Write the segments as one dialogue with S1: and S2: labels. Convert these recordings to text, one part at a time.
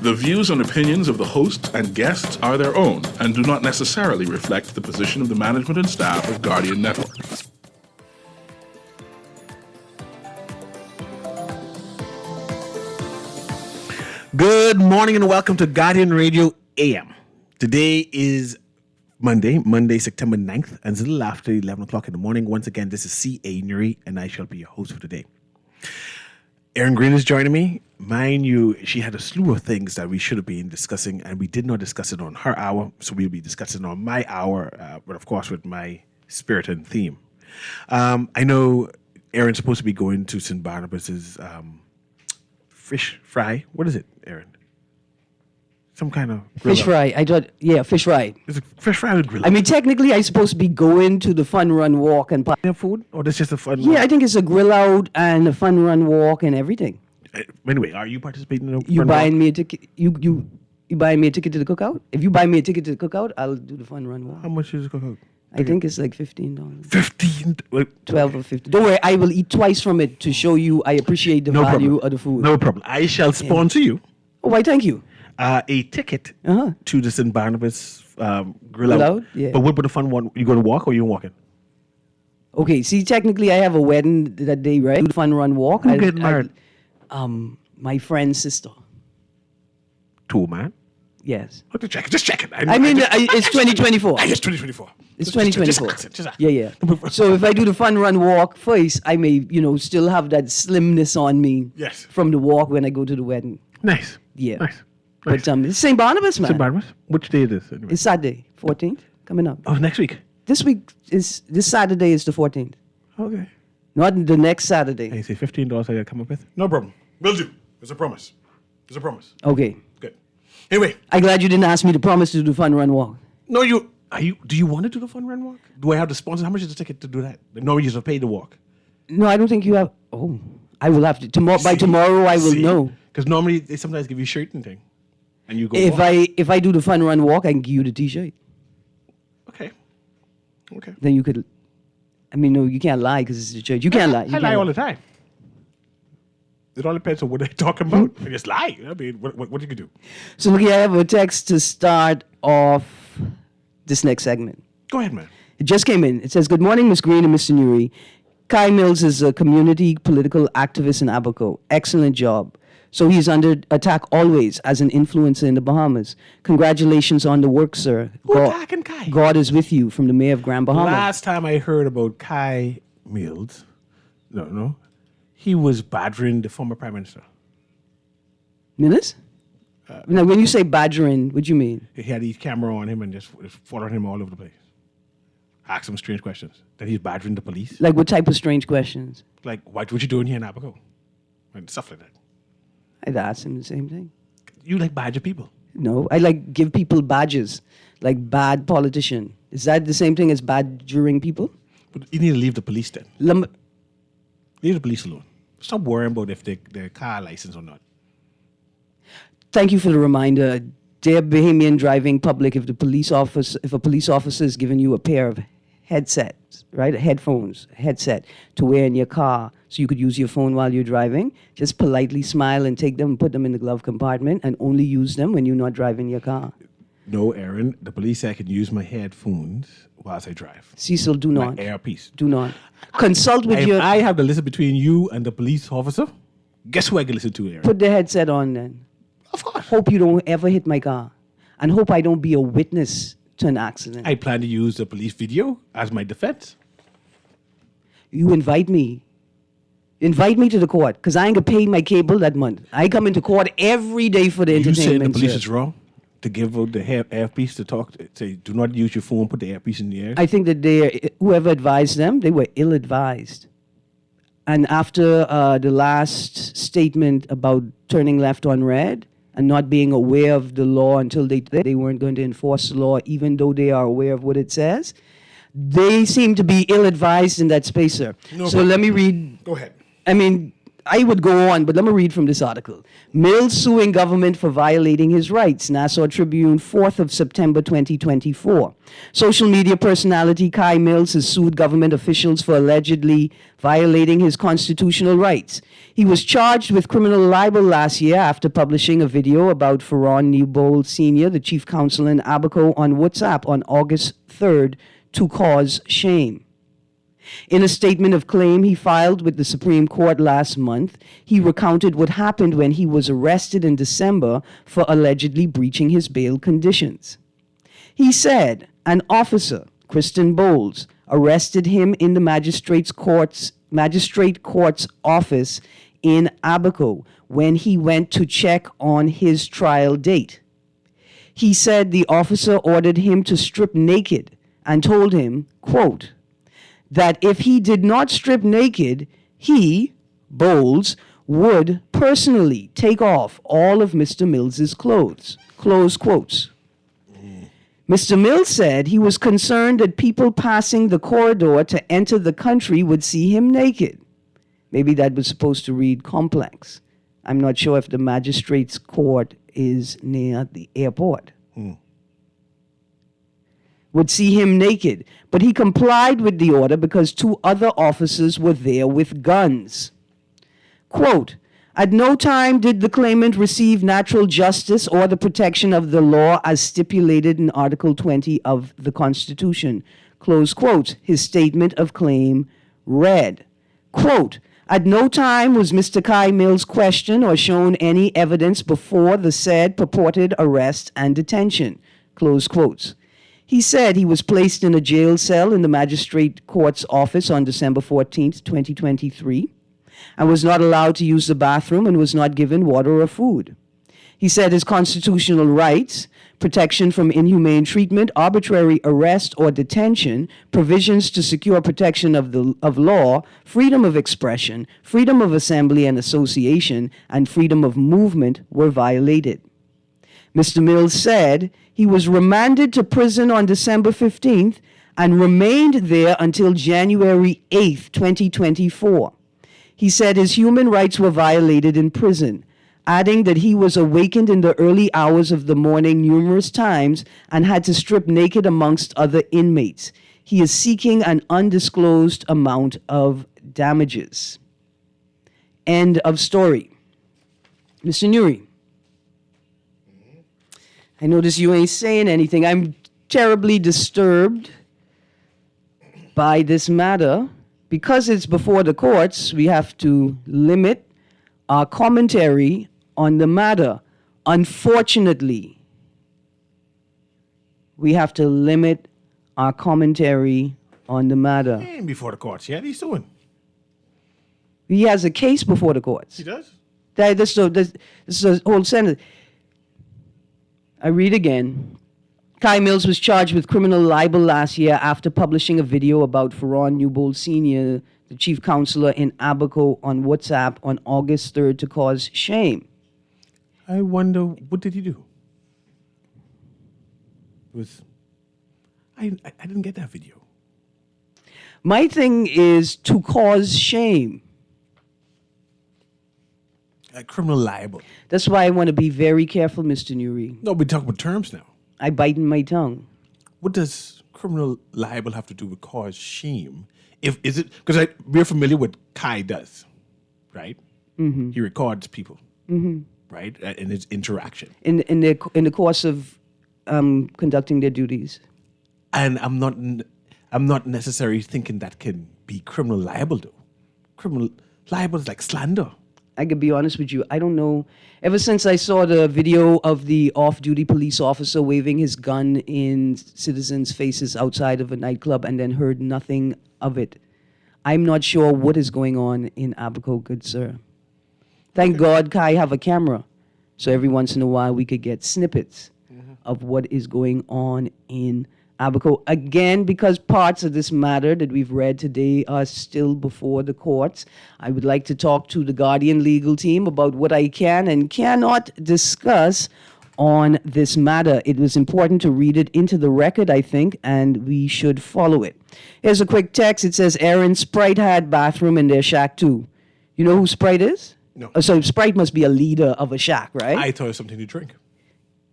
S1: The views and opinions of the host and guests are their own and do not necessarily reflect the position of the management and staff of Guardian Network.
S2: Good morning and welcome to Guardian Radio AM. Today is Monday, September 9th, and it's a little after 11 o'clock in the morning. Once again, this is C.A. Newry, and I shall be your host for today. Erin Green is joining me. Mind you, she had a slew of things that we should have been discussing, and we did not discuss it on her hour, so we'll be discussing on my hour, but of course with my spirit and theme. I know Erin's supposed to be going to St. Barnabas's fish fry. What is it, Erin? Some kind of
S3: fish fry. I thought, yeah, fish fry.
S2: Is it fish fry with grill?
S3: I mean, technically, I'm supposed to be going to the fun run walk and
S2: food, or this just a fun?
S3: Yeah, I think it's a grill out and a fun run walk and everything.
S2: Anyway, are you participating in the
S3: You buying me a ticket? You buying me a ticket to the cookout? If you buy me a ticket to the cookout, I'll do the fun run walk.
S2: How much is the cookout?
S3: I think it's like $15.
S2: 15?
S3: 12 or 15. Don't worry, I will eat twice from it to show you I appreciate the value of the food.
S2: No problem. I shall sponsor you.
S3: Oh, why, thank you.
S2: A ticket to the St. Barnabas grill out.
S3: Yeah.
S2: But what about the fun one? You going to walk or you walking?
S3: Okay, see, technically I have a wedding that day, right? Do the fun run walk.
S2: Who getting married?
S3: My friend's sister.
S2: Two, man.
S3: Yes.
S2: Just check it.
S3: It's 2024.
S2: It's 2024.
S3: It's 2024.
S2: Just
S3: Yeah. So if I do the fun run walk first, I may, still have that slimness on me.
S2: Yes.
S3: From the walk when I go to the wedding.
S2: Nice.
S3: Yeah.
S2: Nice.
S3: But it's St. Barnabas, man.
S2: St. Barnabas? Which day is this? Anyway?
S3: It's Saturday, 14th, coming up.
S2: Oh, next week?
S3: This Saturday is the 14th.
S2: Okay.
S3: Not the next Saturday.
S2: Hey, say $15 I got to come up with? No problem. Will do. It's a promise. It's a promise.
S3: Okay.
S2: Good. Anyway.
S3: I'm glad you didn't ask me to promise to do the fun run walk.
S2: No, do you want to do the fun run walk? Do I have to sponsor? How much is the ticket to do that? No, you just pay the walk.
S3: No, I don't think you have. Oh, I will have to. By tomorrow, I will know.
S2: Because normally they sometimes give you a shirt and thing. And you go
S3: If I do the fun run walk, I can give you the T-shirt.
S2: Okay.
S3: Then you could. I mean, no, you can't lie because it's the church. You can't lie.
S2: I lie all the time. It all depends on what they're talking about. I just lie. I mean, what you can do?
S3: So, look, I have a text to start off this next segment.
S2: Go ahead, man.
S3: It just came in. It says, "Good morning, Ms. Green and Mr. Newry. Kai Mills is a community political activist in Abaco. Excellent job. So he's under attack always as an influencer in the Bahamas. Congratulations on the work, sir.
S2: Attacking Kai?
S3: God is with you," from the mayor of Grand Bahama.
S2: Last time I heard about Kai Mills, no, he was badgering the former prime minister.
S3: Mills? Now, when you say badgering, what do you mean?
S2: He had his camera on him and just following him all over the place. Ask him strange questions. That he's badgering the police.
S3: Like what type of strange questions?
S2: Like, what you doing here in Abaco? And stuff like that.
S3: I'd ask him the same thing.
S2: You like badger people?
S3: No, I like give people badges, like bad politician. Is that the same thing as badgering people?
S2: But you need to leave the police then. Leave the police alone. Stop worrying about if their car license or not.
S3: Thank you for the reminder. Dear Bahamian driving public, if a police officer is giving you a pair of headsets, right, headset to wear in your car so you could use your phone while you're driving, just politely smile and take them and put them in the glove compartment and only use them when you're not driving your car.
S2: No, Aaron, the police say I can use my headphones whilst I drive.
S3: Cecil, do not.
S2: My earpiece.
S3: Do not. Consult with
S2: If I have to listen between you and the police officer, guess who I can listen to, Aaron?
S3: Put the headset on then.
S2: Of course.
S3: Hope you don't ever hit my car. And hope I don't be a witness to an accident.
S2: I plan to use the police video as my defense.
S3: You invite me. Invite me to the court, because I ain't going to pay my cable that month. I come into court every day for the entertainment.
S2: You saying the police is wrong to give out the earpiece to talk, say, do not use your phone, put the earpiece in the air?
S3: I think that whoever advised them, they were ill-advised. And after the last statement about turning left on red and not being aware of the law until they weren't going to enforce the law, even though they are aware of what it says, they seem to be ill-advised in that space, sir.
S2: No,
S3: so let me read.
S2: Go ahead.
S3: I mean, I would go on, but let me read from this article. Mills suing government for violating his rights. Nassau Tribune, 4th of September 2024. Social media personality Kai Mills has sued government officials for allegedly violating his constitutional rights. He was charged with criminal libel last year after publishing a video about Ferron Newbold Sr., the chief counsel in Abaco, on WhatsApp on August 3rd to cause shame. In a statement of claim he filed with the Supreme Court last month, he recounted what happened when he was arrested in December for allegedly breaching his bail conditions. He said an officer, Kristen Bowles, arrested him in the magistrate court's office in Abaco when he went to check on his trial date. He said the officer ordered him to strip naked and told him, quote, that if he did not strip naked, he, Bowles, would personally take off all of Mr. Mills's clothes. Close quotes. Mr. Mills said he was concerned that people passing the corridor to enter the country would see him naked. Maybe that was supposed to read complex. I'm not sure if the magistrate's court is near the airport. Would see him naked, but he complied with the order because 2 other officers were there with guns. Quote, at no time did the claimant receive natural justice or the protection of the law as stipulated in Article 20 of the Constitution. Close quote. His statement of claim read, quote, at no time was Mr. Kai Mills questioned or shown any evidence before the said purported arrest and detention. Close quotes. He said he was placed in a jail cell in the magistrate court's office on December 14th, 2023, and was not allowed to use the bathroom and was not given water or food. He said his constitutional rights, protection from inhumane treatment, arbitrary arrest or detention, provisions to secure protection of law, freedom of expression, freedom of assembly and association, and freedom of movement were violated. Mr. Mills said he was remanded to prison on December 15th and remained there until January 8th, 2024. He said his human rights were violated in prison, adding that he was awakened in the early hours of the morning numerous times and had to strip naked amongst other inmates. He is seeking an undisclosed amount of damages. End of story. Mr. Newry. I notice you ain't saying anything. I'm terribly disturbed by this matter. Because it's before the courts, we have to limit our commentary on the matter. Unfortunately, we have to limit our commentary on the matter.
S2: And before the courts, yeah, he's doing.
S3: He has a case before the courts.
S2: He does?
S3: This is a whole sentence. I read again. Kai Mills was charged with criminal libel last year after publishing a video about Ferron Newbold Sr., the chief counselor in Abaco, on WhatsApp on August 3rd to cause shame.
S2: I wonder, what did he do? I didn't get that video.
S3: My thing is to cause shame.
S2: Criminal libel.
S3: That's why I want to be very careful, Mr. Newry.
S2: No, we're talking about terms now.
S3: I bite in my tongue.
S2: What does criminal libel have to do with cause shame? Is it because we're familiar with Kai does, right? Mm-hmm. He records people, right, in his interaction.
S3: In the course of conducting their duties.
S2: And I'm not necessarily thinking that can be criminal libel though. Criminal libel is like slander.
S3: I could be honest with you. I don't know. Ever since I saw the video of the off-duty police officer waving his gun in citizens' faces outside of a nightclub and then heard nothing of it, I'm not sure what is going on in Abaco, good sir. Thank God Kai have a camera, so every once in a while we could get snippets of what is going on in Abaco. Again, because parts of this matter that we've read today are still before the courts, I would like to talk to the Guardian legal team about what I can and cannot discuss on this matter. It was important to read it into the record, I think, and we should follow it. Here's a quick text. It says, Aaron Sprite had bathroom in their shack too. You know who Sprite is?
S2: No.
S3: So Sprite must be a leader of a shack, right?
S2: I thought it was something to drink.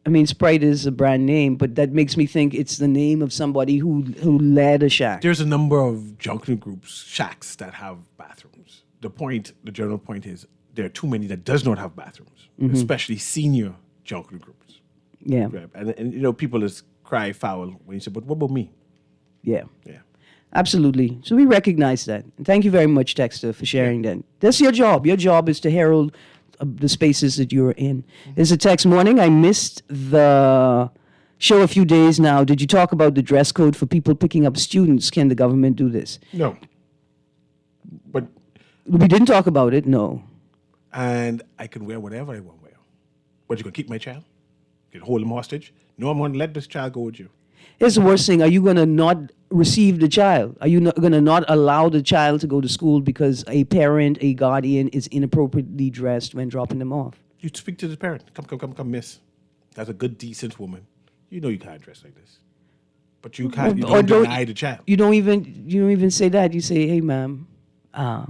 S3: I mean, Sprite is a brand name, but that makes me think it's the name of somebody who led a shack.
S2: There's a number of junction groups, shacks that have bathrooms. The general point is there are too many that does not have bathrooms, especially senior junction groups.
S3: Yeah,
S2: And you know, people just cry foul when you say, but what about me?
S3: yeah,
S2: Yeah.
S3: absolutely. So we recognize that. And thank you very much, Dexter, for sharing that. That's your job. Your job is to herald the spaces that you're in. There's a text morning. I missed the show a few days now. Did you talk about the dress code for people picking up students? Can the government do this?
S2: No. But
S3: We didn't talk about it, no.
S2: and I can wear whatever I want to wear. But you can keep my child? You can hold him hostage? No, I'm going to let this child go with you.
S3: Here's the worst thing. Are you going to not receive the child? Are you going to not allow the child to go to school because a parent, a guardian is inappropriately dressed when dropping them off?
S2: You speak to the parent. Come, miss. That's a good, decent woman. You know you can't dress like this. But you can't. You
S3: Or
S2: don't deny the child.
S3: You don't even say that. You say, hey, ma'am, there are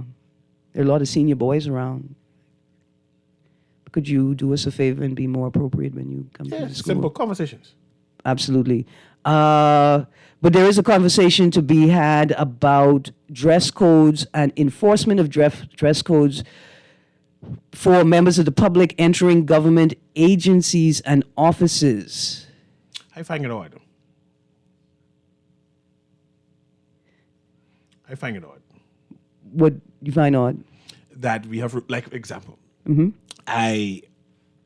S3: a lot of senior boys around. Could you do us a favor and be more appropriate when you come to the school?
S2: Simple conversations.
S3: Absolutely. But there is a conversation to be had about dress codes and enforcement of dress codes for members of the public entering government agencies and offices.
S2: I find it odd.
S3: What you find odd?
S2: That we have, like, example. I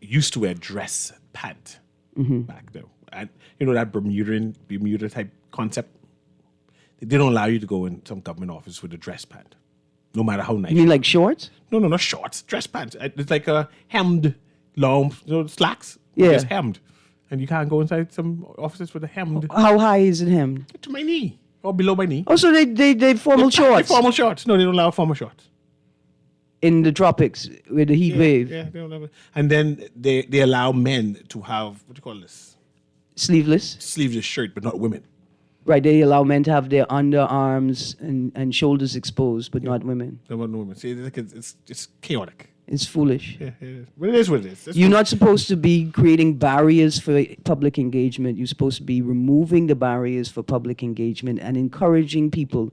S2: used to wear dress pant back then. And you know that Bermuda type concept? They don't allow you to go in some government office with a dress pant, no matter how nice.
S3: You mean like shorts?
S2: No, not shorts. Dress pants. It's like a hemmed long, slacks.
S3: Yeah.
S2: Just hemmed. And you can't go inside some offices with a hemmed
S3: How high is it hemmed?
S2: to my knee or below my knee.
S3: Oh, so they formal shorts
S2: Formal shorts. No, they don't allow formal shorts.
S3: in the tropics with the heat wave.
S2: Yeah, they don't allow it. And then they allow men to have, what do you call this?
S3: Sleeveless.
S2: Sleeveless shirt, but not women.
S3: Right, they allow men to have their underarms and shoulders exposed, but not women.
S2: No women. See, it's chaotic.
S3: It's foolish.
S2: Yeah, it is. But it is what it is.
S3: You're not supposed to be creating barriers for public engagement. You're supposed to be removing the barriers for public engagement and encouraging people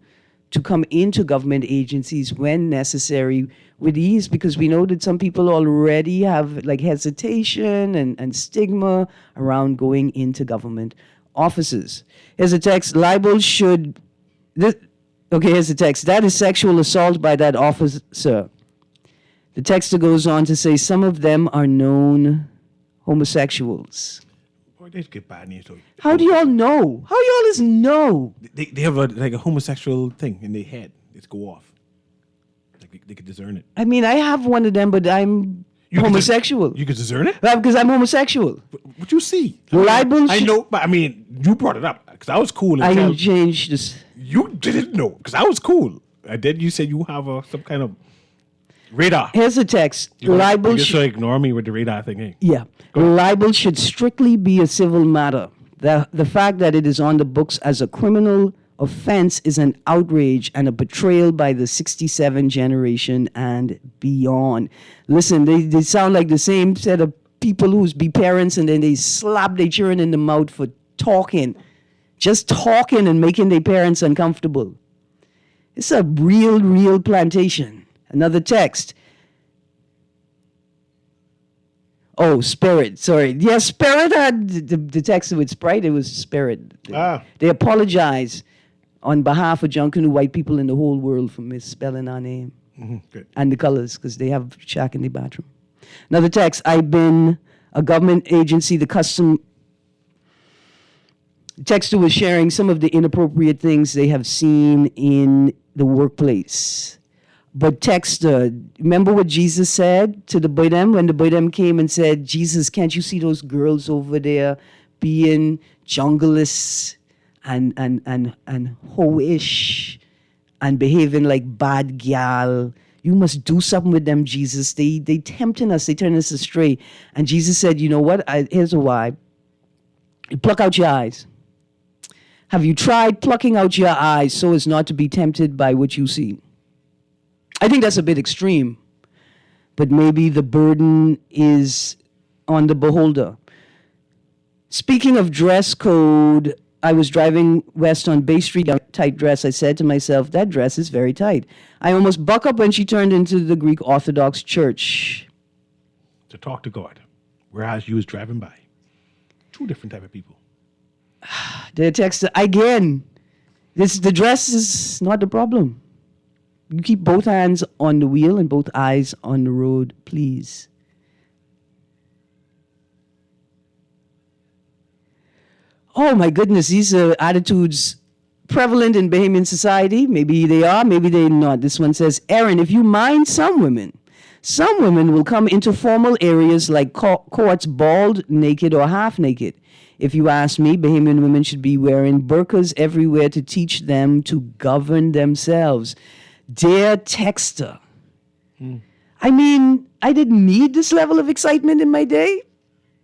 S3: to come into government agencies when necessary with ease, because we know that some people already have like hesitation and stigma around going into government offices. Here's a text. Libel should... Okay, here's the text. That is sexual assault by that officer. The texter goes on to say some of them are known homosexuals.
S2: Boy, they get bad news.
S3: How do y'all know? How y'all is know?
S2: They have like a homosexual thing in their head. It's go off. Like they could discern it.
S3: I mean, I have one of them, but I'm
S2: You could
S3: homosexual.
S2: You could discern it?
S3: Because I'm homosexual.
S2: What you see?
S3: Libel
S2: I know, but I mean, you brought it up because I was cool.
S3: I
S2: Until
S3: changed this.
S2: you didn't know because I was cool. And then you said you have some kind of radar.
S3: Here's the text.
S2: You
S3: Libel
S2: just
S3: should...
S2: ignore me with the radar thing, eh?
S3: Yeah. Libel should strictly be a civil matter. The fact that it is on the books as a criminal offense is an outrage and a betrayal by the 67 generation and beyond. Listen, they sound like the same set of people who's be parents and then they slap their children in the mouth for talking. Just talking and making their parents uncomfortable. It's a real plantation. Another text. Oh, Spirit. Sorry. Yeah, Spirit had the text with Sprite. It was Spirit. They apologize on behalf of Junkanoo white people in the whole world for misspelling our name.
S2: Good.
S3: And the colors, because they have shack in the bathroom. Another text. I've been a government agency, the custom... The texter was sharing some of the inappropriate things they have seen in the workplace. But texter, remember what Jesus said to the boy them when the boy them came and said, Jesus, can't you see those girls over there being junglist and hoish and behaving like bad gal? You must do something with them, Jesus. They tempting us. They turn us astray. And Jesus said, you know what? Here's why. You pluck out your eyes. Have you tried plucking out your eyes so as not to be tempted by what you see? I think that's a bit extreme. but maybe the burden is on the beholder. Speaking of dress code, I was driving west on Bay Street, a tight dress. I said to myself, that dress is very tight. I almost buck up when she turned into the Greek Orthodox Church.
S2: To talk to God, whereas you was driving by. Two different type of people.
S3: The text again. The dress is not the problem. You keep both hands on the wheel and both eyes on the road, please. Oh my goodness, these are attitudes prevalent in Bahamian society. Maybe they are, maybe they're not. This one says, Aaron, if you mind some women will come into formal areas like courts bald, naked, or half naked. If you ask me, Bahamian women should be wearing burqas everywhere to teach them to govern themselves. Dear texter, I mean, I didn't need this level of excitement in my day,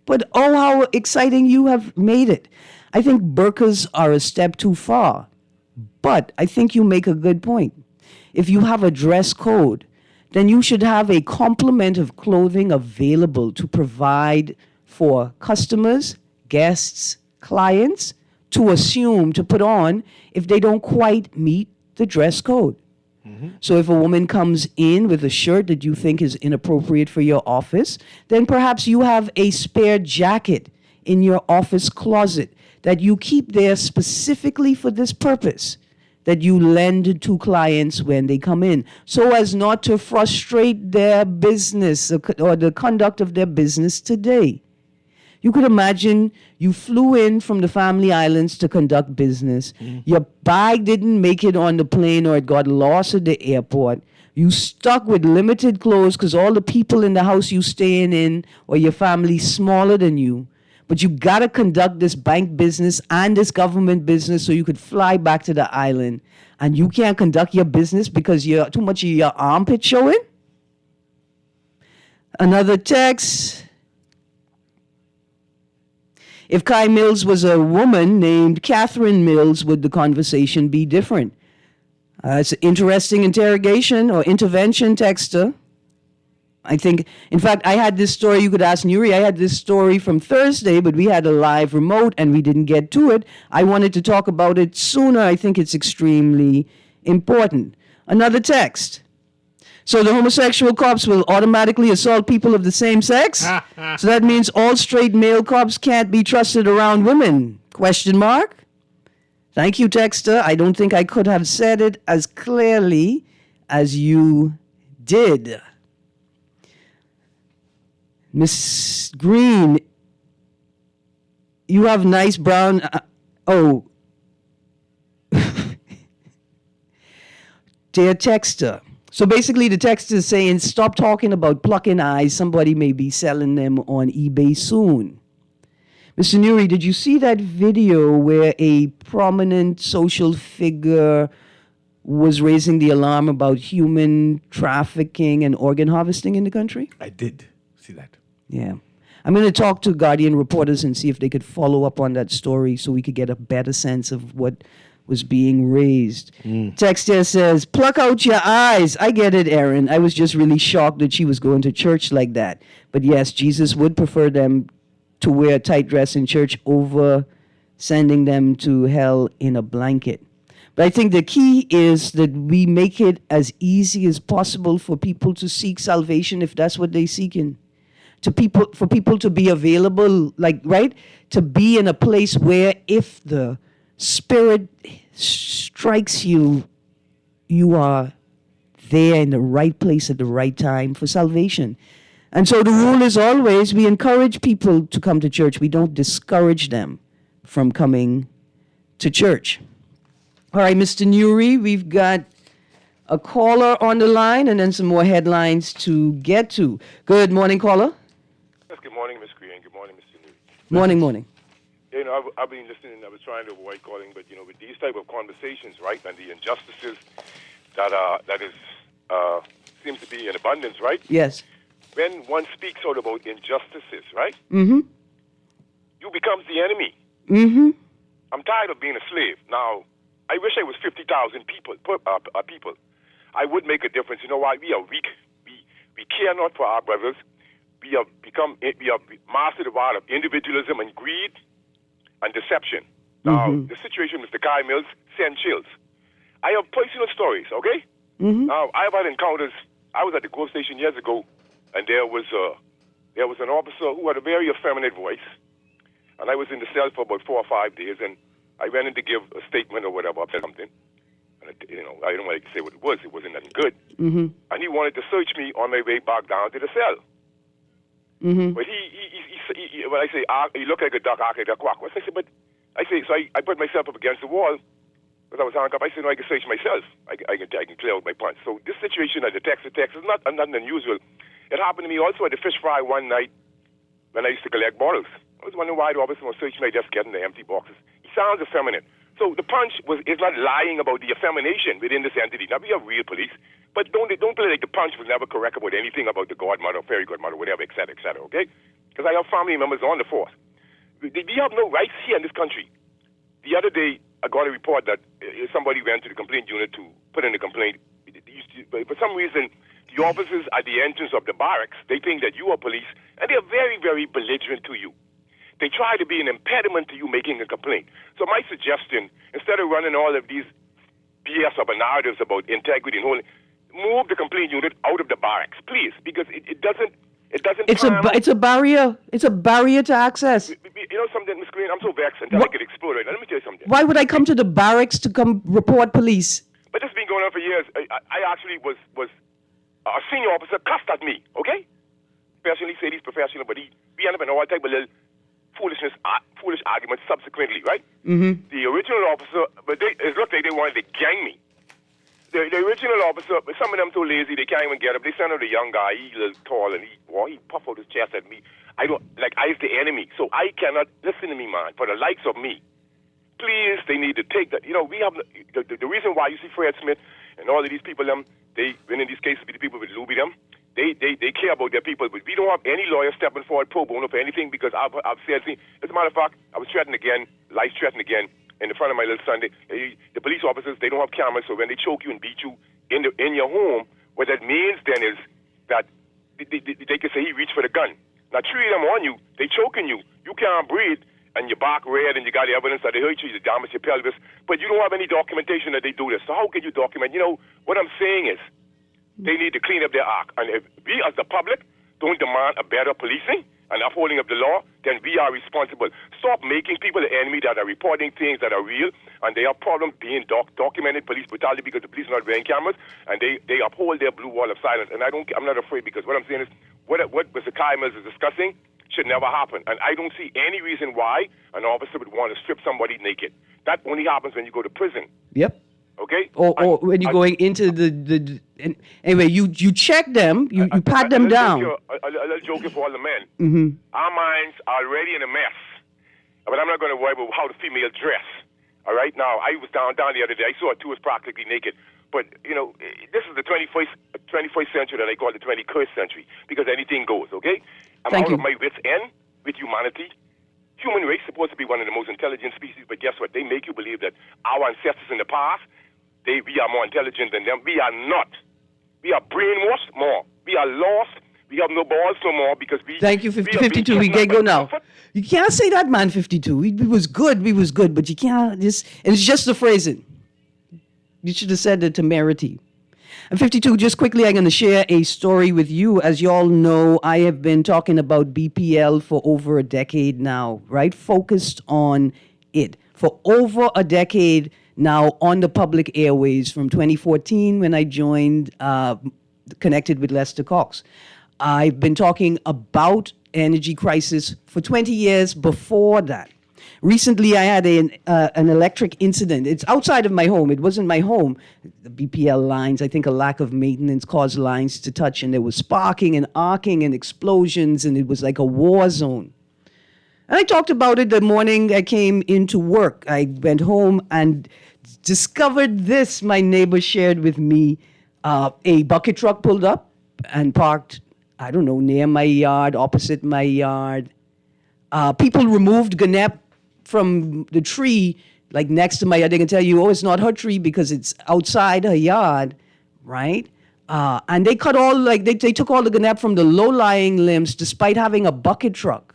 S3: but oh, how exciting you have made it. I think burqas are a step too far, but I think you make a good point. If you have a dress code, then you should have a complement of clothing available to provide for customers, guests, clients to assume to put on if they don't quite meet the dress code. So if a woman comes in with a shirt that you think is inappropriate for your office, then perhaps you have a spare jacket in your office closet that you keep there specifically for this purpose, that you lend to clients when they come in, so as not to frustrate their business or the conduct of their business today. You could imagine you flew in from the family islands to conduct business. Your bag didn't make it on the plane or it got lost at the airport. You stuck with limited clothes because all the people in the house you staying in or your family smaller than you. But you got to conduct this bank business and this government business so you could fly back to the island. And you can't conduct your business because you're too much of your armpit showing? Another text. If Kai Mills was a woman named Catherine Mills, would the conversation be different? It's an interesting interrogation or intervention, texter. I think, in fact, I had this story, you could ask Newry, I had this story from Thursday, but we had a live remote and we didn't get to it. I wanted to talk about it sooner. I think it's extremely important. Another text. So the homosexual cops will automatically assault people of the same sex? So that means all straight male cops can't be trusted around women? Question mark? Thank you, texter. I don't think I could have said it as clearly as you did. Miss Green, you have nice brown... Dear texter. So basically the text is saying, stop talking about plucking eyes. Somebody may be selling them on eBay soon. Mr. Newry, did you see that video where a prominent social figure was raising the alarm about human trafficking and organ harvesting in the country?
S2: I did see that.
S3: Yeah. I'm going to talk to Guardian reporters and see if they could follow up on that story so we could get a better sense of what was being raised. Text here says, pluck out your eyes. I get it, Aaron. I was just really shocked that she was going to church like that. But yes, Jesus would prefer them to wear a tight dress in church over sending them to hell in a blanket. But I think the key is that we make it as easy as possible for people to seek salvation if that's what they're seeking. For people to be available, to be in a place where if the Spirit strikes you, you are there in the right place at the right time for salvation. And so the rule is always we encourage people to come to church. We don't discourage them from coming to church. All right, Mr. Newry, we've got a caller on the line and then some more headlines to get to. Good morning, caller.
S4: Yes, good morning, Ms. Green. Good morning, Mr. Newry.
S3: Morning.
S4: I've been listening. I was trying to avoid calling, but with these type of conversations, right, and the injustices that seems to be in abundance, right?
S3: Yes.
S4: When one speaks out about injustices, right?
S3: Mm-hmm.
S4: You become the enemy.
S3: Mm-hmm.
S4: I'm tired of being a slave. Now, I wish I was 50,000 people. I would make a difference. You know why? We are weak. We care not for our brothers. We have mastered the art of individualism and greed and deception. Now, the situation with Mr. Kai Mills sent chills. I have personal stories, okay? Now, I've had encounters. I was at the GO station years ago, and there was an officer who had a very effeminate voice, and I was in the cell for about 4 or 5 days, and I went in to give a statement or whatever about something. And I don't like to say what it was. It wasn't nothing good. And he wanted to search me on my way back down to the cell. But he when I say he looked like a duck, like a quack. I said, but I put myself up against the wall because I was handcuffed. I said, no, I can search myself. I can clear out my pants. So this situation at the Texas is not unusual. It happened to me also at the fish fry one night when I used to collect bottles. I was wondering why the officer was searching my desk getting the empty boxes. He sounds effeminate. So the punch is not lying about the effemination within this entity. Now, we have real police, but don't play like the punch was never correct about anything about the godmother, fairy godmother, whatever, et cetera, okay? Because I have family members on the force. We have no rights here in this country. The other day, I got a report that somebody went to the complaint unit to put in a complaint. For some reason, the officers at the entrance of the barracks, they think that you are police, and they're very, very belligerent to you. They try to be an impediment to you making a complaint. So my suggestion, instead of running all of these BS or narratives about integrity and holding, move the complaint unit out of the barracks, please, because it doesn't.
S3: It's a barrier. It's a barrier to access.
S4: You know something, Ms. Green? I'm so vexed until I get exploded. Now, let me tell you something.
S3: Why would I come to the barracks to come report police?
S4: But this has been going on for years. I actually was a senior officer cussed at me. Okay, professionally say he's professional, but we end up in all type of little foolish arguments subsequently, right? The original officer, but it looked like they wanted to gang me. The original officer, but some of them so lazy they can't even get up. They sent out a young guy, he's a little tall, and he puffed out his chest at me. I was the enemy, so I cannot listen to me, man. For the likes of me, please, they need to take that. You know, we have the reason why you see Fred Smith and all of these people, they when in these cases be the people with Louis them. They care about their people, but we don't have any lawyers stepping forward pro bono for anything because I've said, as a matter of fact, I was threatened again, life threatened again in the front of my little Sunday. The police officers, they don't have cameras, so when they choke you and beat you in your home, what that means then is that they can say he reached for the gun. Now, three of them on you, they choking you. You can't breathe, and your back red, and you got the evidence that they hurt you, you damage your pelvis, but you don't have any documentation that they do this. So how can you document? You know, what I'm saying is, they need to clean up their act. And if we as the public don't demand a better policing and upholding of the law, then we are responsible. Stop making people the enemy that are reporting things that are real, and they have problems being documented police brutality because the police are not wearing cameras, and they uphold their blue wall of silence. And I'm not afraid, because what I'm saying is what Mr. Kai Mills is discussing should never happen. And I don't see any reason why an officer would want to strip somebody naked. That only happens when you go to prison.
S3: Yep.
S4: Okay.
S3: Or when you're going into anyway, you check them, you pat them down.
S4: A little joke for all the men. Our minds are already in a mess, but I'm not going to worry about how the female dress. All right. Now, I was down the other day. I saw two was practically naked. But you know, this is the 21st century that I call the 21st century, because anything goes. Okay. I'm out of my wits' end with humanity. Human race is supposed to be one of the most intelligent species, but guess what? They make you believe that our ancestors in the past, we are more intelligent than them. We are not. We are brainwashed more. We are lost. We have no balls no more because we...
S3: Thank you, 52. We can go now. You can't say that, man, 52. We was good, but you can't just... It's just the phrasing. You should have said the temerity. And 52, just quickly, I'm going to share a story with you. As you all know, I have been talking about BPL for over a decade now, right? Focused on it. For over a decade now on the public airways from 2014 when I joined, connected with Lester Cox. I've been talking about energy crisis for 20 years before that. Recently, I had an electric incident. It's outside of my home. It wasn't my home. The BPL lines, I think a lack of maintenance caused lines to touch, and there was sparking and arcing and explosions, and it was like a war zone. And I talked about it the morning I came into work. I went home and discovered this. My neighbor shared with me. A bucket truck pulled up and parked, I don't know, near my yard, opposite my yard. People removed Ganep from the tree, like next to my yard. They can tell you, oh, it's not her tree because it's outside her yard, right? And they cut all, like, they took all the ganap from the low-lying limbs despite having a bucket truck.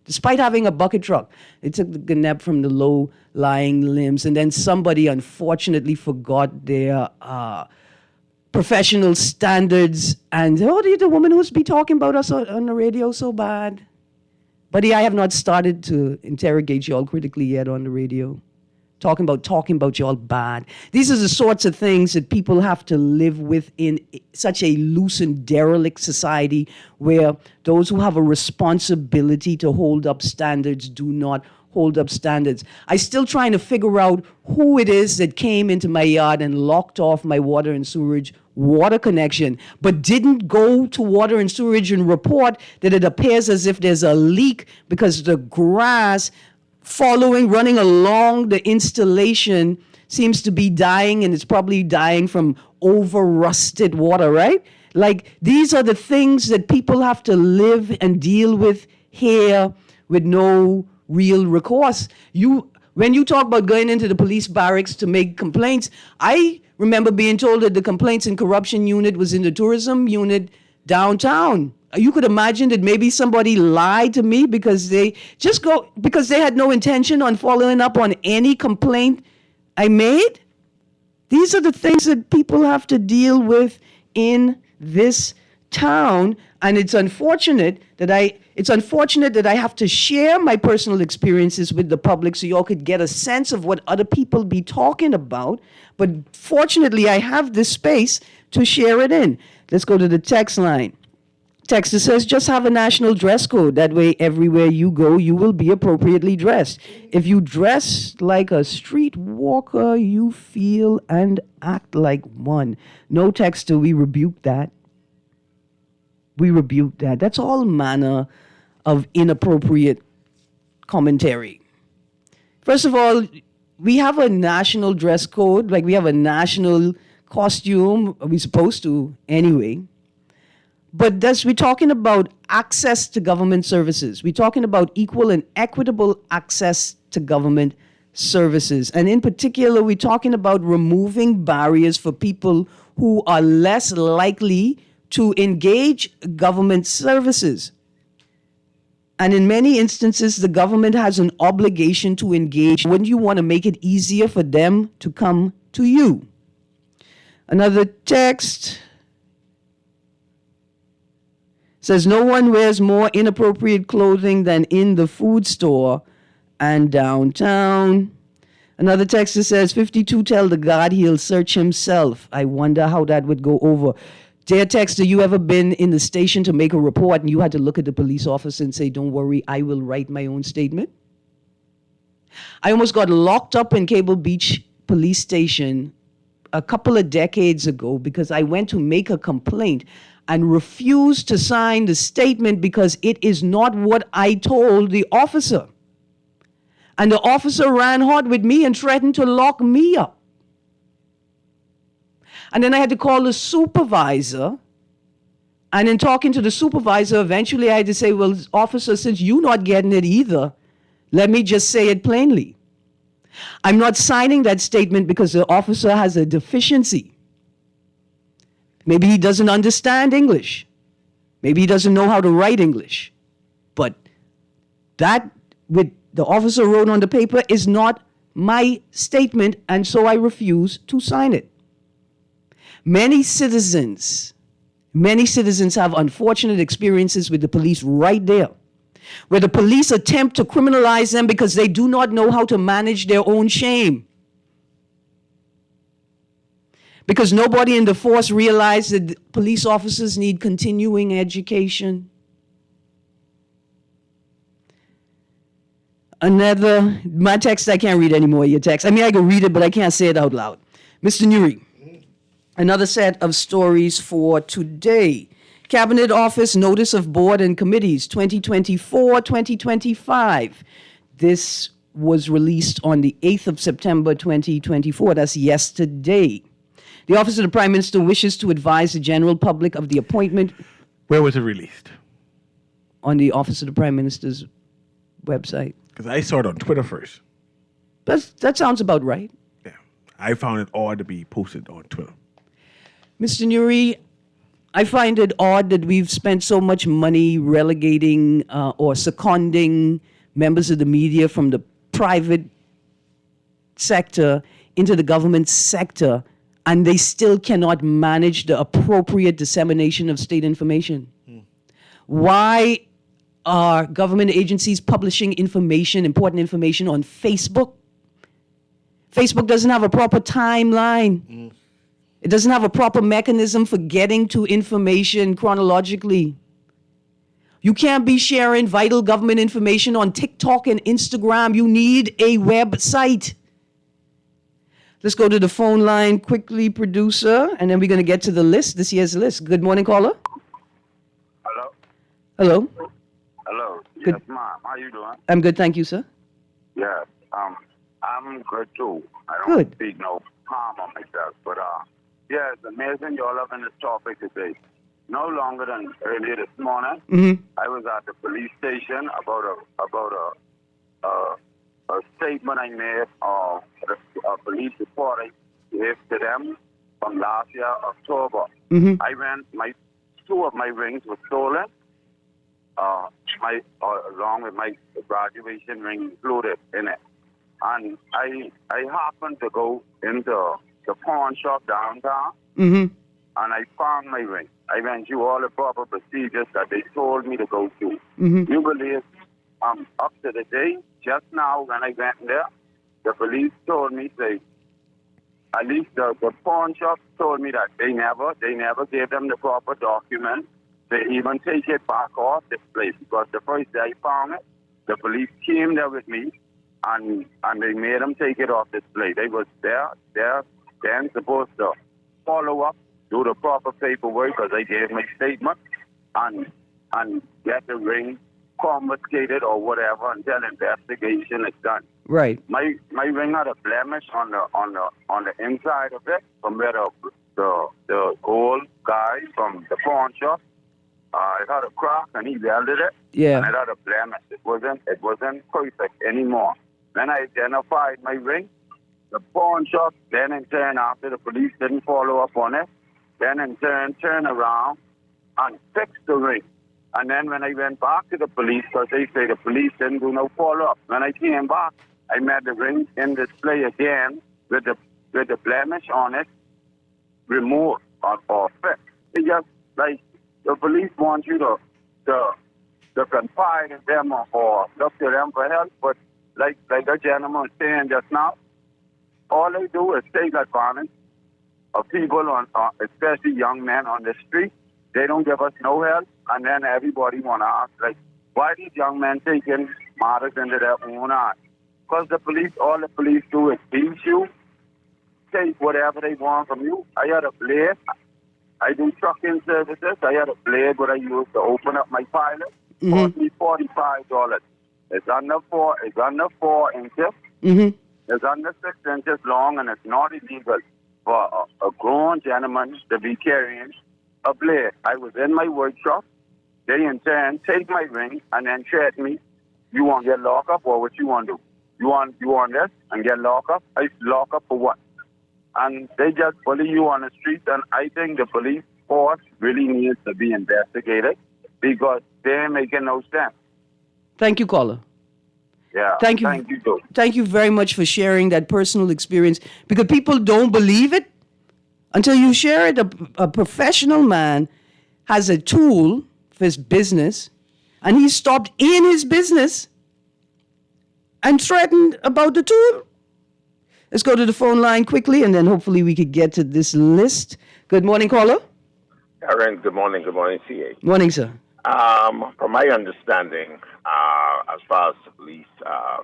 S3: Despite having a bucket truck, they took the ganap from the low-lying limbs, and then somebody unfortunately forgot their professional standards, and the woman who's be talking about us on the radio so bad. Buddy, I have not started to interrogate y'all critically yet on the radio. Talking about y'all bad. These are the sorts of things that people have to live with in such a loose and derelict society where those who have a responsibility to hold up standards do not hold up standards. I'm still trying to figure out who it is that came into my yard and locked off my water and sewerage water connection, but didn't go to water and sewerage and report that it appears as if there's a leak because the grass running along the installation seems to be dying, and it's probably dying from over-rusted water, right? Like, these are the things that people have to live and deal with here with no real recourse. When you talk about going into the police barracks to make complaints, I remember being told that the complaints and corruption unit was in the tourism unit downtown. You could imagine that maybe somebody lied to me because they had no intention on following up on any complaint I made. These are the things that people have to deal with in this town, and it's unfortunate that I have to share my personal experiences with the public so y'all could get a sense of what other people be talking about. But fortunately, I have this space to share it in. Let's go to the text line. Text that says, just have a national dress code. That way, everywhere you go, you will be appropriately dressed. If you dress like a street walker, you feel and act like one. No, Texter, we rebuke that. We rebuke that. That's all manner of inappropriate commentary. First of all, we have a national dress code, like we have a national costume. We're supposed to anyway. But we're talking about access to government services. We're talking about equal and equitable access to government services. And in particular, we're talking about removing barriers for people who are less likely to engage government services. And in many instances, the government has an obligation to engage. Wouldn't you want to make it easier for them to come to you? Another text says, no one wears more inappropriate clothing than in the food store and downtown. Another text that says, 52 tell the God he'll search himself. I wonder how that would go over. Dear texter, you ever been in the station to make a report and you had to look at the police officer and say, don't worry, I will write my own statement? I almost got locked up in Cable Beach Police Station a couple of decades ago because I went to make a complaint and refused to sign the statement because it is not what I told the officer. And the officer ran hard with me and threatened to lock me up. And then I had to call the supervisor. And in talking to the supervisor, eventually I had to say, well, officer, since you're not getting it either, let me just say it plainly. I'm not signing that statement because the officer has a deficiency. Maybe he doesn't understand English. Maybe he doesn't know how to write English. But that, with the officer wrote on the paper, is not my statement, and so I refuse to sign it. Many citizens have unfortunate experiences with the police right there, where the police attempt to criminalize them because they do not know how to manage their own shame. Because nobody in the force realized that police officers need continuing education. My text, I can't read anymore, your text. I mean, I can read it, but I can't say it out loud. Mr. Newry, another set of stories for today. Cabinet Office Notice of Board and Committees 2024-2025. This was released on the 8th of September 2024. That's yesterday. The Office of the Prime Minister wishes to advise the general public of the appointment.
S2: Where was it released?
S3: On the Office of the Prime Minister's website.
S2: Because I saw it on Twitter first.
S3: That sounds about right.
S2: Yeah. I found it odd to be posted on Twitter.
S3: Mr. Newry, I find it odd that we've spent so much money relegating or seconding members of the media from the private sector into the government sector, and they still cannot manage the appropriate dissemination of state information. Why are government agencies publishing information, important information, on Facebook? Facebook doesn't have a proper timeline. It doesn't have a proper mechanism for getting to information chronologically. You can't be sharing vital government information on TikTok and Instagram. You need a website. Let's go to the phone line quickly, producer, and then we're going to get to the list, this year's list. Good morning, caller.
S5: Hello?
S3: Hello.
S5: Hello.
S3: Good.
S5: Yes, ma'am. How you doing?
S3: I'm good, thank you, sir.
S5: Yes. I'm good too. I don't
S3: Good.
S5: speak no harm on myself, but yeah, it's amazing y'all having this topic today. No longer than earlier this morning, I was at the police station about a statement I made a police report I gave to them from last year, October. I went, two of my rings were stolen, along with my graduation ring included in it. And I happened to go into the pawn shop downtown, and I found my ring. I went through all the proper procedures that they told me to go through. You believe, up to the day, just now when I went there, the police told me, at least the pawn shop told me that they never gave them the proper document. They even take it back off this place, because the first day I found it, the police came there with me, and they made them take it off display. They was there then supposed to follow up, do the proper paperwork, because I gave my statement, and get the ring confiscated or whatever until investigation is done.
S3: Right.
S5: My ring had a blemish on the inside of it, from where the gold guy from the pawn shop, it had a crack and he welded it.
S3: Yeah.
S5: And it had a blemish. It wasn't perfect anymore. Then I identified my ring. The pawn shop, then in turn, after the police didn't follow up on it, then in turn turned around and fixed the ring. And then when I went back to the police, because they say the police didn't do no follow-up, when I came back, I met the ring in display again with the blemish on it removed or fixed. It's just like the police want you to confide in them or look to them for help, but like the gentleman was saying just now, all they do is take advantage of people, especially young men on the street. They don't give us no help, and then everybody want to ask, like, why these young men taking matters into their own hands? Because all the police do is beat you, take whatever they want from you. I had a blade. I do trucking services. I had a blade that I used to open up my pilot. Cost me $45. It's under 4 inches. It's under 6 inches long, and it's not illegal for a grown gentleman to be carrying a blade. I was in my workshop. They in turn take my ring and then threaten me. You want to get locked up, or what you want to do? You want this and get locked up? I lock up for what? And they just bully you on the street. And I think the police force really needs to be investigated, because they're making no sense.
S3: Thank you, caller.
S5: Yeah.
S3: Thank you.
S5: Thank you, too.
S3: Thank you very much for sharing that personal experience, because people don't believe it until you share it. A professional man has a tool for his business, and he stopped in his business and threatened about the tool. Let's go to the phone line quickly, and then hopefully we could get to this list. Good morning, caller.
S6: Aaron, good morning. Good morning, CA.
S3: Morning, sir.
S6: From my understanding, as far as the police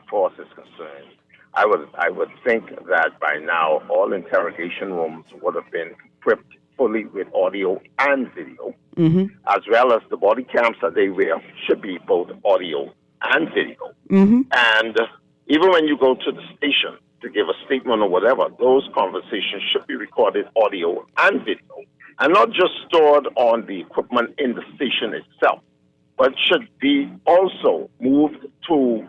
S6: force is concerned, I would think that by now all interrogation rooms would have been equipped fully with audio and video, as well as the body cams that they wear should be both audio and video. And even when you go to the station to give a statement or whatever, those conversations should be recorded audio and video, and not just stored on the equipment in the station itself, but should be also moved to,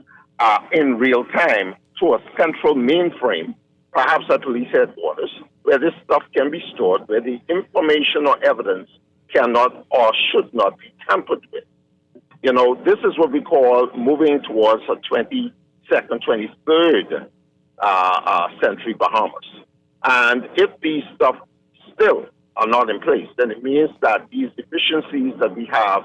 S6: in real time, to a central mainframe, perhaps at police headquarters, where this stuff can be stored, where the information or evidence cannot or should not be tampered with. You know, this is what we call moving towards a 22nd, 23rd century Bahamas. And if these stuff still are not in place, then it means that these deficiencies that we have,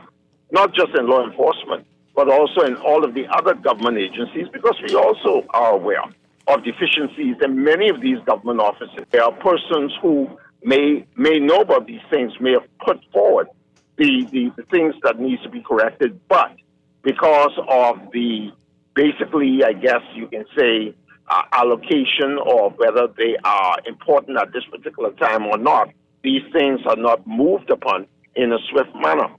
S6: not just in law enforcement, but also in all of the other government agencies, because we also are aware of deficiencies in many of these government offices. There are persons who may know about these things, may have put forward the things that needs to be corrected, but because of the, basically, I guess you can say, allocation or whether they are important at this particular time or not, these things are not moved upon in a swift manner.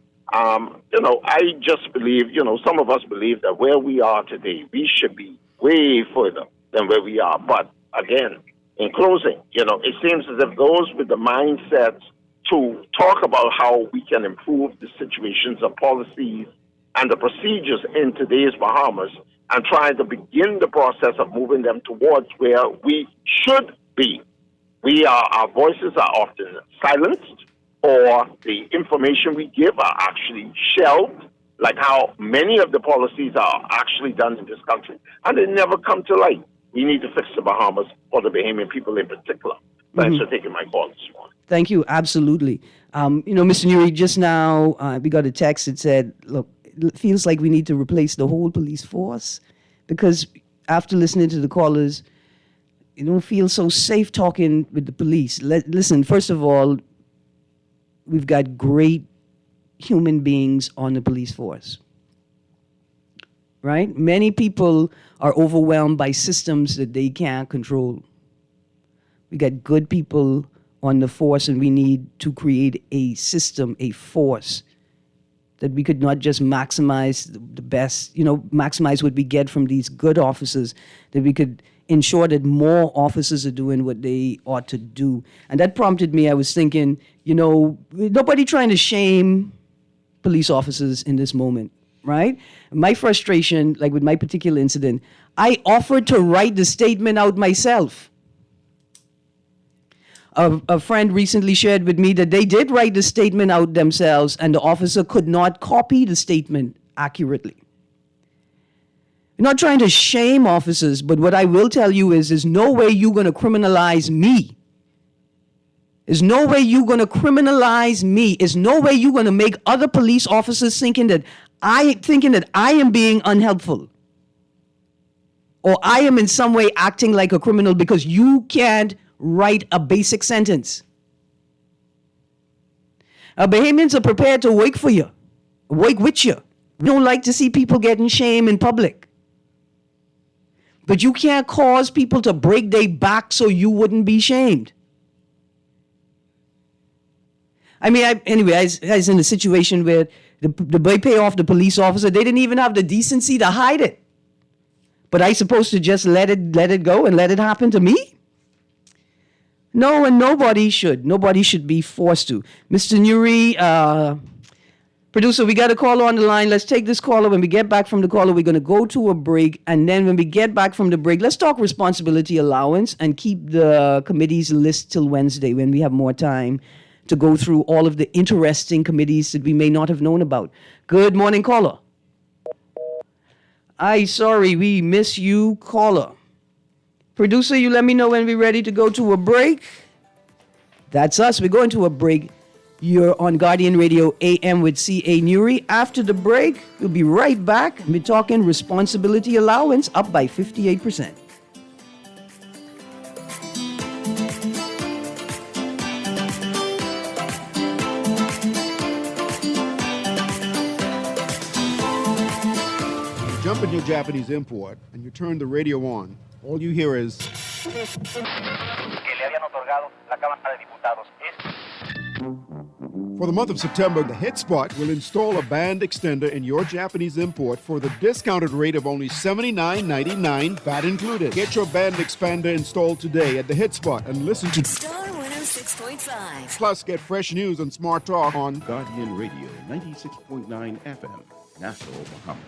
S6: You know, I just believe, you know, some of us believe that where we are today, we should be way further than where we are. But again, in closing, you know, it seems as if those with the mindset to talk about how we can improve the situations, the policies, and the procedures in today's Bahamas, and trying to begin the process of moving them towards where we should be. Our voices are often silenced, or the information we give are actually shelved, like how many of the policies are actually done in this country, and they never come to light. We need to fix the Bahamas, or the Bahamian people in particular. Thanks for taking my call this morning.
S3: Thank you. Absolutely. You know, Mr. Newry, just now we got a text that said, look, it feels like we need to replace the whole police force, because after listening to the callers, you don't feel so safe talking with the police. Listen, first of all, we've got great human beings on the police force, right? Many people are overwhelmed by systems that they can't control. We got good people on the force, and we need to create a system, a force, that we could not just maximize the best, you know, maximize what we get from these good officers, that we could ensure that more officers are doing what they ought to do. And that prompted me, I was thinking, you know, nobody trying to shame police officers in this moment, right? My frustration, like with my particular incident, I offered to write the statement out myself. A friend recently shared with me that they did write the statement out themselves, and the officer could not copy the statement accurately. I'm not trying to shame officers, but what I will tell you is there's no way you're going to criminalize me. There's no way you're going to criminalize me. There's no way you're going to make other police officers thinking that I am being unhelpful, or I am in some way acting like a criminal because you can't write a basic sentence. Bahamians are prepared to work for you, work with you. We don't like to see people getting shamed in public. But you can't cause people to break their back so you wouldn't be shamed. I mean, I was in a situation where they pay off the police officer. They didn't even have the decency to hide it. But I supposed to just let it go and let it happen to me? No, and nobody should. Nobody should be forced to. Mr. Newry, producer, we got a caller on the line. Let's take this caller. When we get back from the caller, we're going to go to a break. And then when we get back from the break, let's talk responsibility allowance and keep the committee's list till Wednesday when we have more time to go through all of the interesting committees that we may not have known about. Good morning, caller. Sorry, we miss you, caller. Producer, you let me know when we're ready to go to a break. That's us. We're going to a break. You're on Guardian Radio AM with C.A. Newry. After the break, we'll be right back. We're talking responsibility allowance up by 58%.
S7: Jump in your Japanese import and you turn the radio on. All you hear is... For the month of September, the Hit Spot will install a band extender in your Japanese import for the discounted rate of only $79.99, VAT included. Get your band expander installed today at the Hit Spot and listen to
S8: Star 106.5.
S7: Plus, get fresh news and smart talk on
S9: Guardian Radio 96.9 FM, Nassau, Bahamas.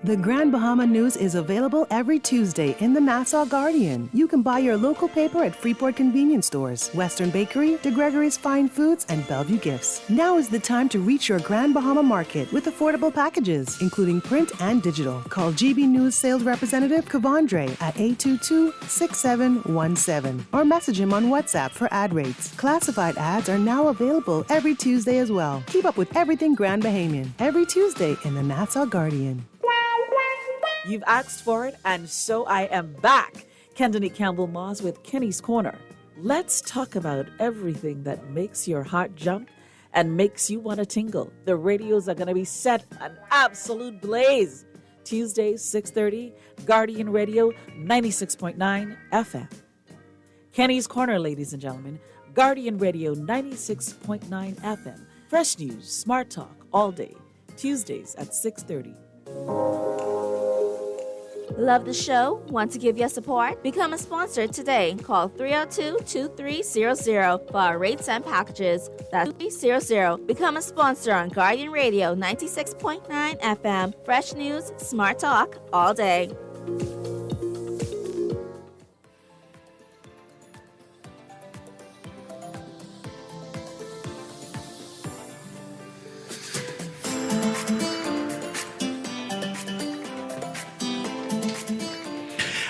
S9: The Grand Bahama News is available every Tuesday in the Nassau Guardian. You can buy your local paper at Freeport convenience stores, Western Bakery, De Gregory's Fine Foods, and Bellevue Gifts. Now is the time to reach your Grand Bahama market with affordable packages, including print and digital. Call GB News sales representative Kavandre at 822-6717 or message him on WhatsApp for ad rates. Classified ads are now available every Tuesday as well. Keep up with everything Grand Bahamian every Tuesday in the Nassau Guardian.
S10: You've asked for it, and so I am back. Kendony Campbell-Moss with Kenny's Corner. Let's talk about everything that makes your heart jump and makes you want to tingle. The radios are going to be set an absolute blaze. Tuesdays, 6:30, Guardian Radio, 96.9 FM. Kenny's Corner, ladies and gentlemen. Guardian Radio, 96.9 FM. Fresh news, smart talk, all day. Tuesdays at 6:30.
S11: Love the show? Want to give your support? Become a sponsor today. Call 302-2300 for our rates and packages. That's 2300. Become a sponsor on Guardian Radio 96.9 FM. Fresh news, smart talk, all day.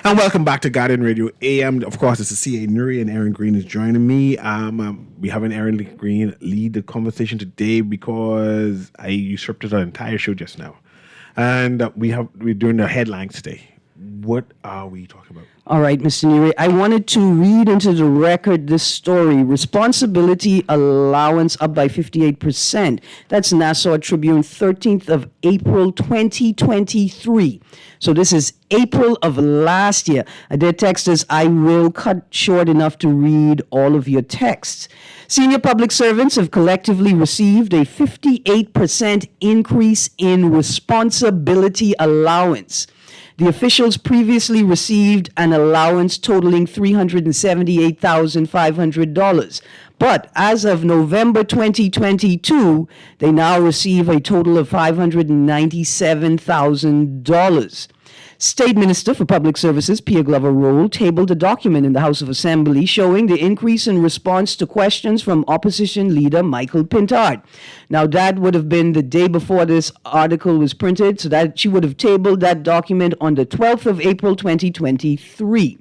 S2: And welcome back to Guardian Radio AM. Of course, it's the CA Newry, and Aaron Green is joining me. We have an Aaron Green lead the conversation today because I usurped our entire show just now. And we're doing the headlines today. What are we talking about?
S3: All right, Mr. Newry, I wanted to read into the record this story. Responsibility allowance up by 58%. That's Nassau Tribune, 13th of April, 2023. So this is April of last year. Dear texters, I will cut short enough to read all of your texts. Senior public servants have collectively received a 58% increase in responsibility allowance. The officials previously received an allowance totaling $378,500. But as of November 2022, they now receive a total of $597,000. State Minister for Public Services, Pierre Glover Roll, tabled a document in the House of Assembly showing the increase in response to questions from opposition leader Michael Pintard. Now, that would have been the day before this article was printed, so that she would have tabled that document on the 12th of April, 2023.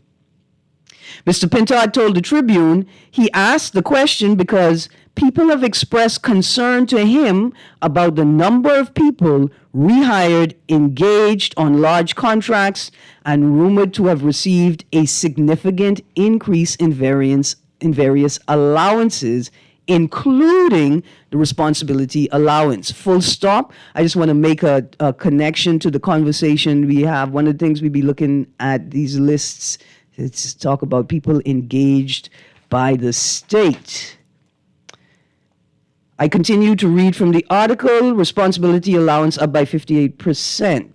S3: Mr. Pintard told the Tribune he asked the question because people have expressed concern to him about the number of people rehired, engaged on large contracts, and rumored to have received a significant increase in various allowances, including the responsibility allowance. Full stop. I just want to make a connection to the conversation we have. One of the things we'll be looking at these lists is talk about people engaged by the state. I continue to read from the article, responsibility allowance up by 58%.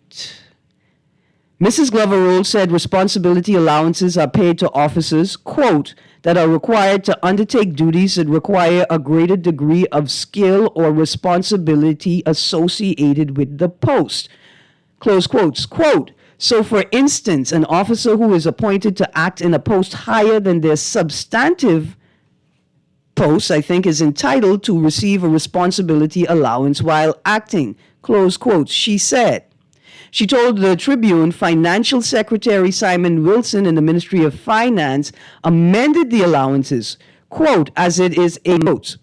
S3: Mrs. Glover-Roll said responsibility allowances are paid to officers, quote, that are required to undertake duties that require a greater degree of skill or responsibility associated with the post, close quotes, quote. So, for instance, an officer who is appointed to act in a post higher than their substantive post, I think, is entitled to receive a responsibility allowance while acting, close quotes, she said. She told the Tribune Financial Secretary Simon Wilson in the Ministry of Finance amended the allowances, quote, as it is a quote.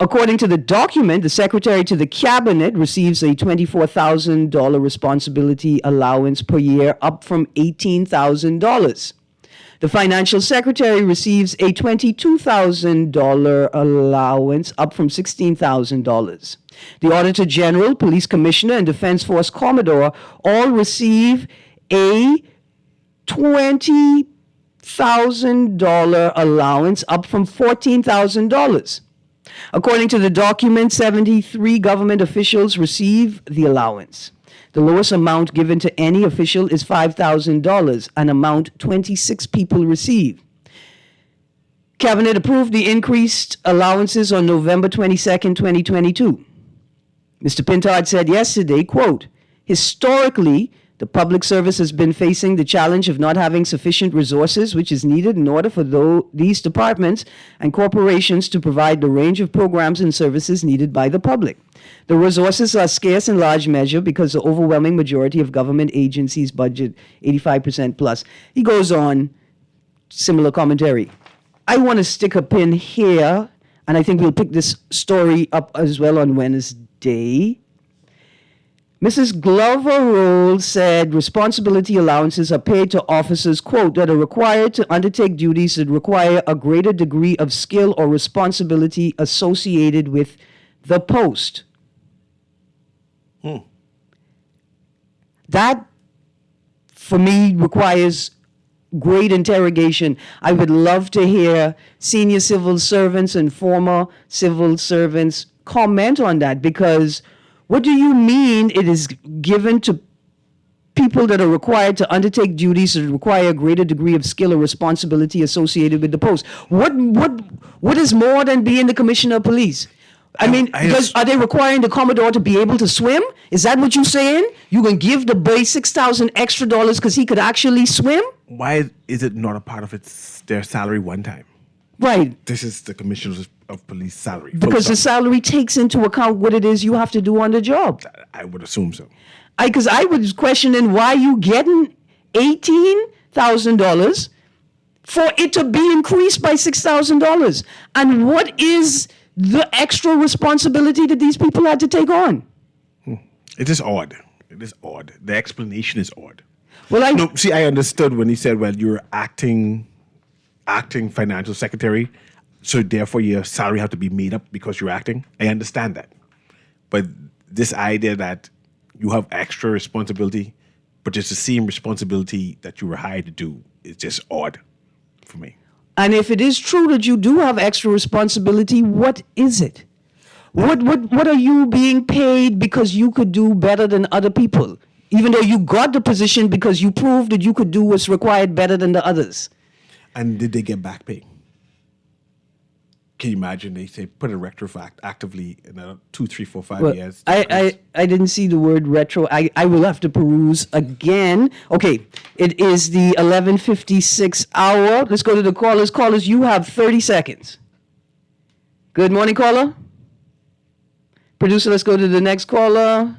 S3: According to the document, the Secretary to the Cabinet receives a $24,000 responsibility allowance per year, up from $18,000. The Financial Secretary receives a $22,000 allowance, up from $16,000. The Auditor General, Police Commissioner, and Defense Force Commodore all receive a $20,000 allowance, up from $14,000. According to the document, 73 government officials receive the allowance. The lowest amount given to any official is $5,000, an amount 26 people receive. Cabinet approved the increased allowances on November 22nd, 2022. Mr. Pintard said yesterday, quote, Historically, the public service has been facing the challenge of not having sufficient resources, which is needed in order for these departments and corporations to provide the range of programs and services needed by the public. The resources are scarce in large measure because the overwhelming majority of government agencies budget 85% plus. He goes on, similar commentary. I want to stick a pin here, and I think we'll pick this story up as well on Wednesday. Mrs. Glover Roll said responsibility allowances are paid to officers, quote, that are required to undertake duties that require a greater degree of skill or responsibility associated with the post. That, for me, requires great interrogation. I would love to hear senior civil servants and former civil servants comment on that, because what do you mean it is given to people that are required to undertake duties that require a greater degree of skill or responsibility associated with the post? What is more than being the commissioner of police? I mean, are they requiring the Commodore to be able to swim? Is that what you're saying? You can give the boy $6,000 extra because he could actually swim?
S2: Why is it not a part of their salary one time?
S3: Right.
S2: This is the commissioners of police salary.
S3: Because the salary takes into account what it is you have to do on the job.
S2: I would assume so.
S3: Because I was questioning why you getting $18,000 for it to be increased by $6,000. And what is the extra responsibility that these people had to take on?
S2: It is odd. It is odd. The explanation is odd.
S3: Well,
S2: I understood when he said, well, you're acting financial secretary, so therefore your salary have to be made up because you're acting. I understand that. But this idea that you have extra responsibility, but it's the same responsibility that you were hired to do is just odd for me.
S3: And if it is true that you do have extra responsibility, what is it? What are you being paid because you could do better than other people? Even though you got the position because you proved that you could do what's required better than the others.
S2: And did they get back pay? Can you imagine they say put a retro actively in 2, 3, 4, 5 years?
S3: I didn't see the word retro. I will have to peruse again. Okay, it is the 11:56 hour. Let's go to the callers. Callers, you have 30 seconds. Good morning, caller. Producer, let's go to the next caller.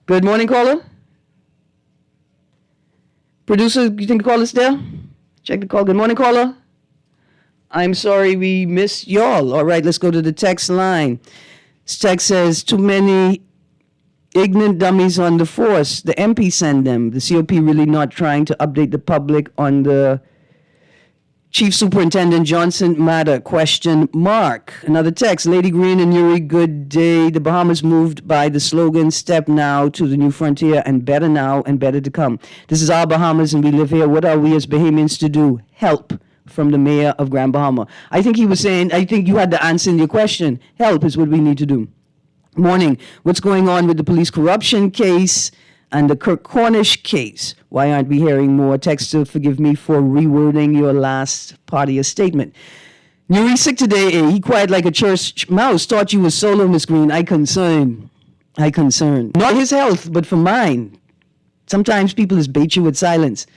S3: Good morning, caller. Producer, you think the caller's there? Check the call. Good morning, caller. I'm sorry we missed y'all. All right, let's go to the text line. This text says, too many ignorant dummies on the force. The MP send them. The COP really not trying to update the public on the Chief Superintendent Johnson matter, ? Another text, Lady Green and Newry, good day. The Bahamas moved by the slogan, step now to the new frontier and better now and better to come. This is our Bahamas and we live here. What are we as Bahamians to do? Help, from the mayor of Grand Bahama. I think he was saying, I think you had the answer in your question. Help is what we need to do. Morning, what's going on with the police corruption case and the Kirk Cornish case? Why aren't we hearing more? Text to forgive me for rewording your last part of your statement. Newry sick today, eh? He quiet like a church mouse. Thought you was solo, Miss Green. I concern. Not his health, but for mine. Sometimes people just bait you with silence.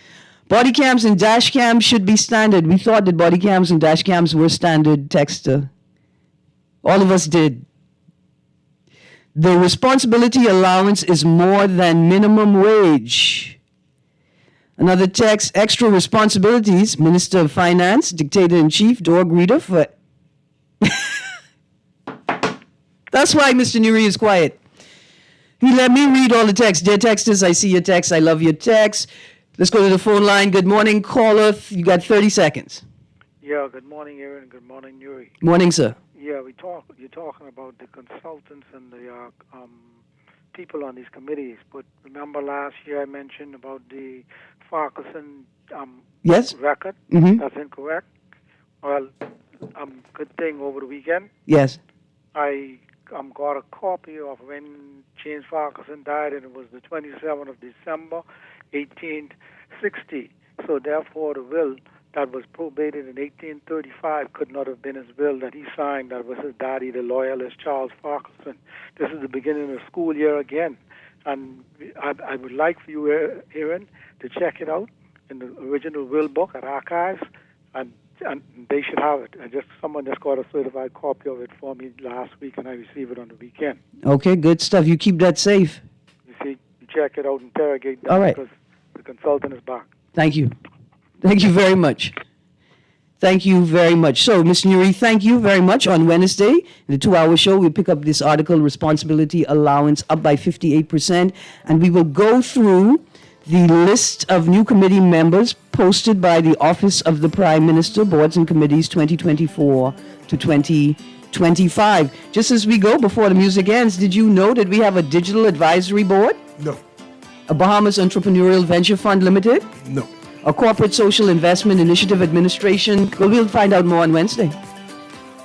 S3: Body cams and dash cams should be standard. We thought that body cams and dash cams were standard, Texter. All of us did. The responsibility allowance is more than minimum wage. Another text, extra responsibilities, Minister of Finance, Dictator-in-Chief, door greeter for... That's why Mr. Newry is quiet. He let me read all the texts. Dear texters, I see your text. I love your text. Let's go to the phone line. Good morning, caller. You got 30 seconds.
S12: Yeah, good morning, Aaron. Good morning, Newry.
S3: Morning, sir.
S12: Yeah, you're talking about the consultants and the people on these committees. But remember last year I mentioned about the Farquharson
S3: yes?
S12: record?
S3: Mm-hmm.
S12: That's incorrect. Well, good thing over the weekend.
S3: Yes.
S12: I got a copy of when James Farquharson died, and it was the 27th of December, 1860. So therefore, the will that was probated in 1835 could not have been his will that he signed. That was his daddy, the loyalist Charles Farquharson. This is the beginning of the school year again. And I would like for you, Aaron, to check it out in the original will book at Archives, and they should have it. Someone just got a certified copy of it for me last week, and I received it on the weekend.
S3: Okay, good stuff. You keep that safe.
S12: You see, you check it out, interrogate them,
S3: All right.
S12: because the consultant is back.
S3: Thank you. Thank you very much. Thank you very much. So, Ms. Newry, thank you very much. On Wednesday, in the 2-hour show, we pick up this article, Responsibility Allowance Up by 58%, and we will go through the list of new committee members posted by the Office of the Prime Minister, Boards and Committees 2024 to 2025. Just as we go, before the music ends, did you know that we have a digital advisory board?
S2: No.
S3: A Bahamas Entrepreneurial Venture Fund Limited?
S2: No.
S3: A Corporate Social Investment Initiative Administration? Well, we'll find out more on Wednesday.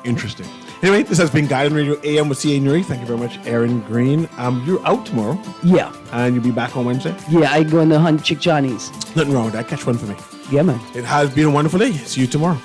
S2: Interesting. Anyway, this has been Guardian Radio AM with C.A. Newry. Thank you very much, Aaron Green. You're out tomorrow.
S3: Yeah.
S2: And you'll be back on Wednesday?
S3: Yeah, I go on the hunt Chick Johnny's.
S2: Nothing wrong with that. Catch one for me.
S3: Yeah, man.
S2: It has been a wonderful day. See you tomorrow.